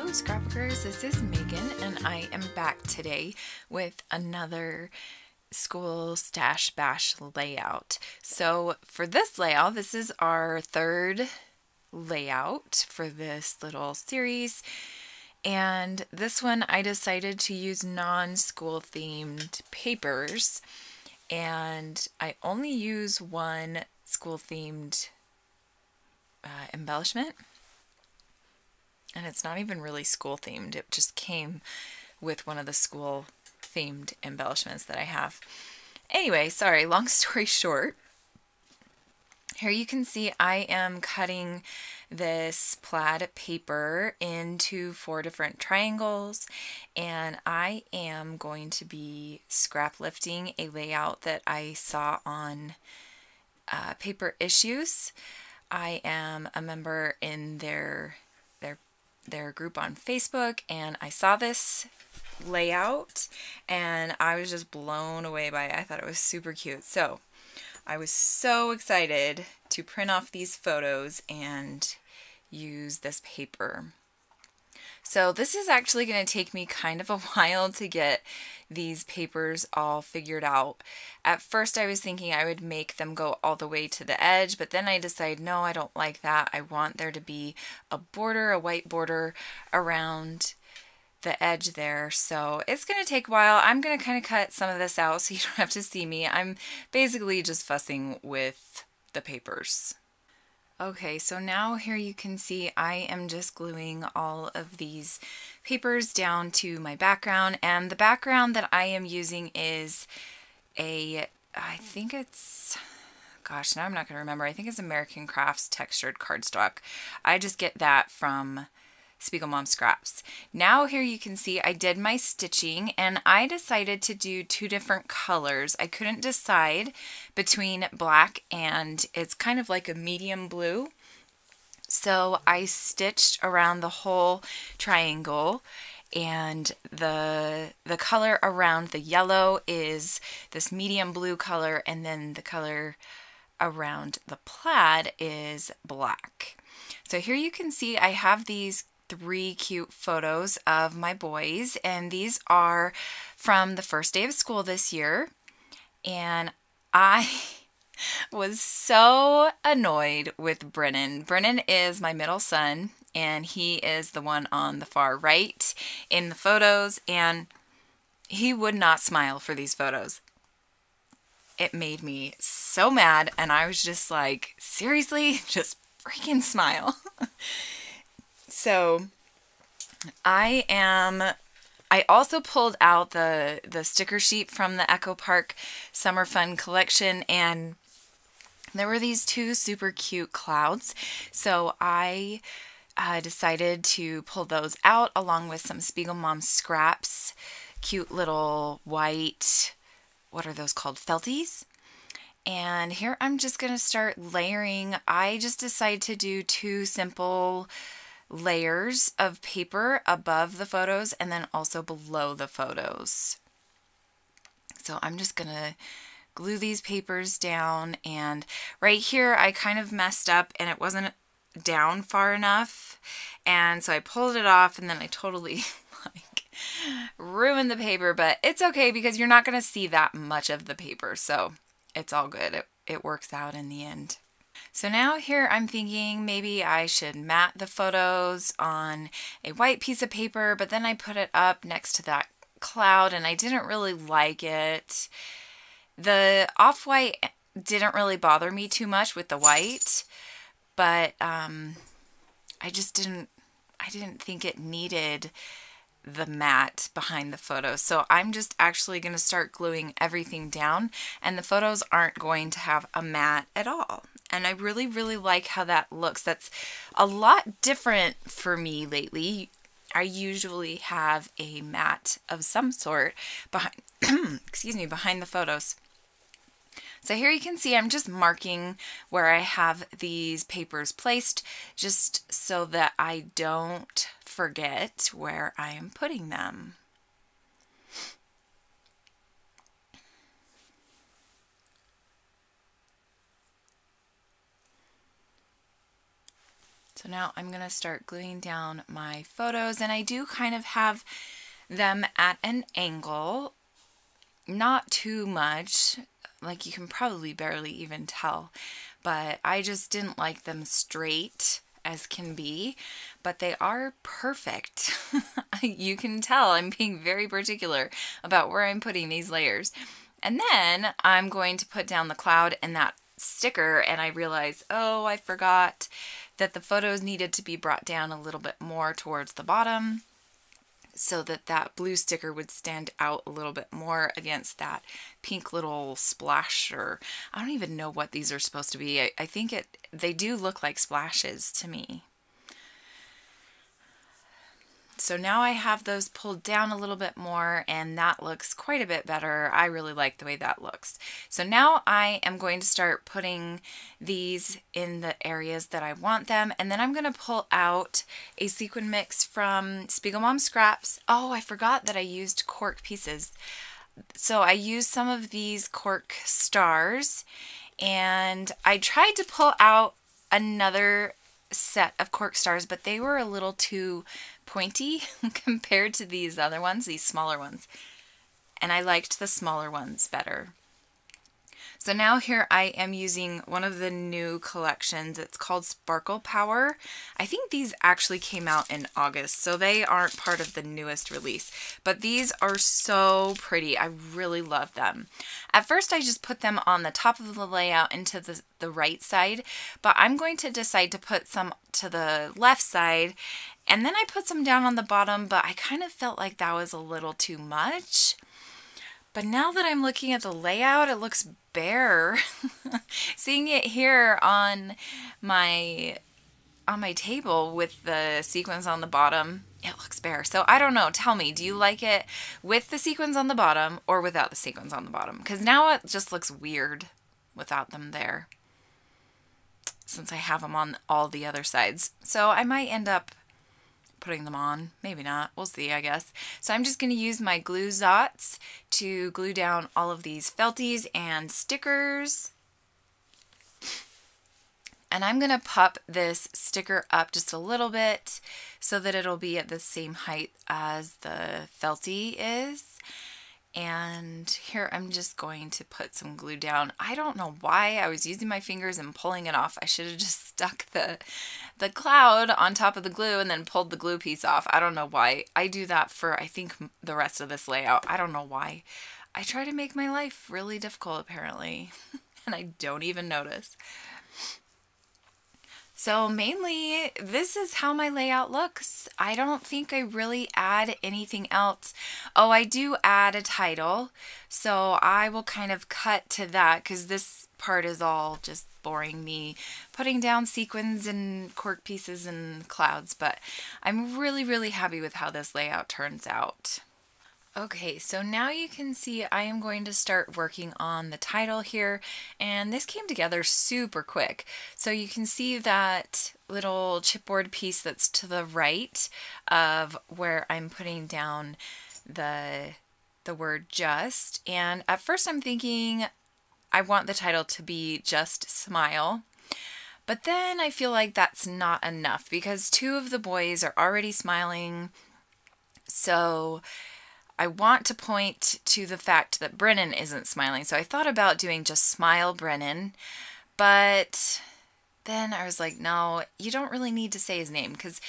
Scrapbookers, this is Megan and I am back today with another school stash bash layout. So for this layout, this is our third layout for this little series, and this one I decided to use non-school themed papers, and I only use one school themed embellishment. And it's not even really school themed. It just came with one of the school themed embellishments that I have. Anyway, sorry, long story short. Here you can see I am cutting this plaid paper into 4 different triangles, and I am going to be scrap lifting a layout that I saw on Paper Issues. I am a member in their group on Facebook, and I saw this layout and I was just blown away by it. I thought it was super cute. So I was so excited to print off these photos and use this paper. So this is actually going to take me kind of a while to get these papers all figured out. At first I was thinking I would make them go all the way to the edge, but then I decided no, I don't like that. I want there to be a border, a white border around the edge there. So it's going to take a while. I'm going to kind of cut some of this out so you don't have to see me. I'm basically just fussing with the papers. Okay, so now here you can see I am just gluing all of these papers down to my background, and the background that I am using is I think it's, gosh, now I'm not going to remember. I think it's American Crafts textured cardstock. I just get that from Spiegel Mom Scraps. Now here you can see I did my stitching, and I decided to do 2 different colors. I couldn't decide between black and it's kind of like a medium blue. So I stitched around the whole triangle, and the color around the yellow is this medium blue color, and then the color around the plaid is black. So here you can see I have these 3 cute photos of my boys, and these are from the first day of school this year, and I was so annoyed with Brennan. Brennan is my middle son, and he is the one on the far right in the photos, and he would not smile for these photos. It made me so mad, and I was just like, seriously, just freaking smile. So I also pulled out the sticker sheet from the Echo Park Summer Fun collection, and there were these 2 super cute clouds. So I decided to pull those out along with some Spiegel Mom Scraps, cute little white, what are those called, felties? And here I'm just going to start layering. I just decided to do 2 simple layers of paper above the photos and then also below the photos. So I'm just going to glue these papers down, and right here I kind of messed up and it wasn't down far enough, and so I pulled it off, and then I totally like ruined the paper, but it's okay because you're not going to see that much of the paper, so it's all good. It works out in the end. So now here I'm thinking maybe I should mat the photos on a white piece of paper, but then I put it up next to that cloud and I didn't really like it. The off-white didn't really bother me too much with the white, but I didn't think it needed the mat behind the photos. So I'm just actually going to start gluing everything down, and the photos aren't going to have a mat at all. And I really, really like how that looks. That's a lot different for me lately. I usually have a mat of some sort behind, excuse me, behind the photos. So here you can see I'm just marking where I have these papers placed, just so that I don't forget where I am putting them. So now I'm going to start gluing down my photos, and I do kind of have them at an angle, not too much, like you can probably barely even tell, but I just didn't like them straight as can be, but they are perfect. You can tell I'm being very particular about where I'm putting these layers. And then I'm going to put down the cloud and that sticker, and I realized, oh, I forgot that the photos needed to be brought down a little bit more towards the bottom so that that blue sticker would stand out a little bit more against that pink little splash, or I don't even know what these are supposed to be. I think they do look like splashes to me. So now I have those pulled down a little bit more, and that looks quite a bit better. I really like the way that looks. So now I am going to start putting these in the areas that I want them, and then I'm going to pull out a sequin mix from Spiegel Mom Scraps. Oh, I forgot that I used cork pieces. So I used some of these cork stars, and I tried to pull out another set of cork stars, but they were a little too pointy compared to these other ones, these smaller ones. And I liked the smaller ones better. So now here I am using one of the new collections. It's called Sparkle Power. I think these actually came out in August, so they aren't part of the newest release. But these are so pretty. I really love them. At first I just put them on the top of the layout into the right side, but I'm going to decide to put some to the left side, and then I put some down on the bottom, but I kind of felt like that was a little too much. But now that I'm looking at the layout, it looks bare. Seeing it here on my table with the sequins on the bottom, it looks bare. So I don't know. Tell me, do you like it with the sequins on the bottom or without the sequins on the bottom? Because now it just looks weird without them there, since I have them on all the other sides. So I might end up putting them on. Maybe not. We'll see, I guess. So I'm just going to use my glue Zots to glue down all of these felties and stickers. And I'm going to pop this sticker up just a little bit so that it'll be at the same height as the felty is. And here I'm just going to put some glue down. I don't know why I was using my fingers and pulling it off. I should have just stuck the cloud on top of the glue and then pulled the glue piece off. I don't know why. I do that for, I think, the rest of this layout. I don't know why. I try to make my life really difficult, apparently, and I don't even notice. So mainly, this is how my layout looks. I don't think I really add anything else. Oh, I do add a title, so I will kind of cut to that because this part is all just boring me putting down sequins and cork pieces and clouds, but I'm really, really happy with how this layout turns out. Okay, so now you can see I am going to start working on the title here, and this came together super quick. So you can see that little chipboard piece that's to the right of where I'm putting down the word just, and at first I'm thinking I want the title to be Just Smile. But then I feel like that's not enough because two of the boys are already smiling, so I want to point to the fact that Brennan isn't smiling. So I thought about doing Just Smile Brennan, but then I was like, no, you don't really need to say his name because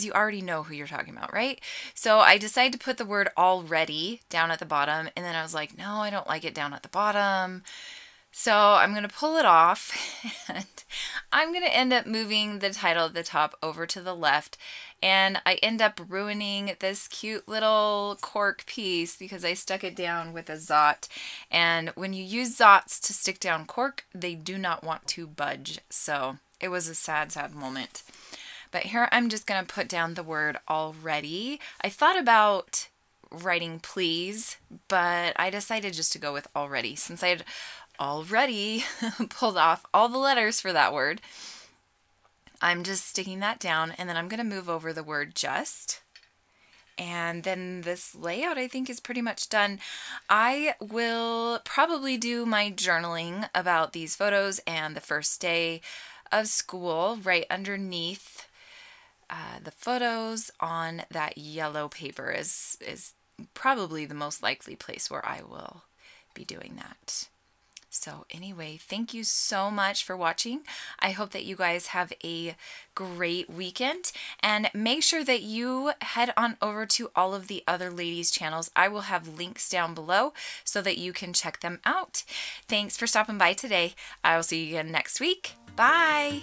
you already know who you're talking about, right? So I decided to put the word already down at the bottom, and then I was like, no, I don't like it down at the bottom. So I'm going to pull it off, and I'm going to end up moving the title at the top over to the left, and I end up ruining this cute little cork piece because I stuck it down with a Zot, and when you use Zots to stick down cork, they do not want to budge, so it was a sad, sad moment. But here I'm just going to put down the word already. I thought about writing please, but I decided just to go with already since I had already pulled off all the letters for that word. I'm just sticking that down, and then I'm going to move over the word just. And then this layout I think is pretty much done. I will probably do my journaling about these photos and the first day of school right underneath the photos on that yellow paper is probably the most likely place where I will be doing that. So anyway, thank you so much for watching. I hope that you guys have a great weekend, and make sure that you head on over to all of the other ladies' channels. I will have links down below so that you can check them out. Thanks for stopping by today. I will see you again next week. Bye!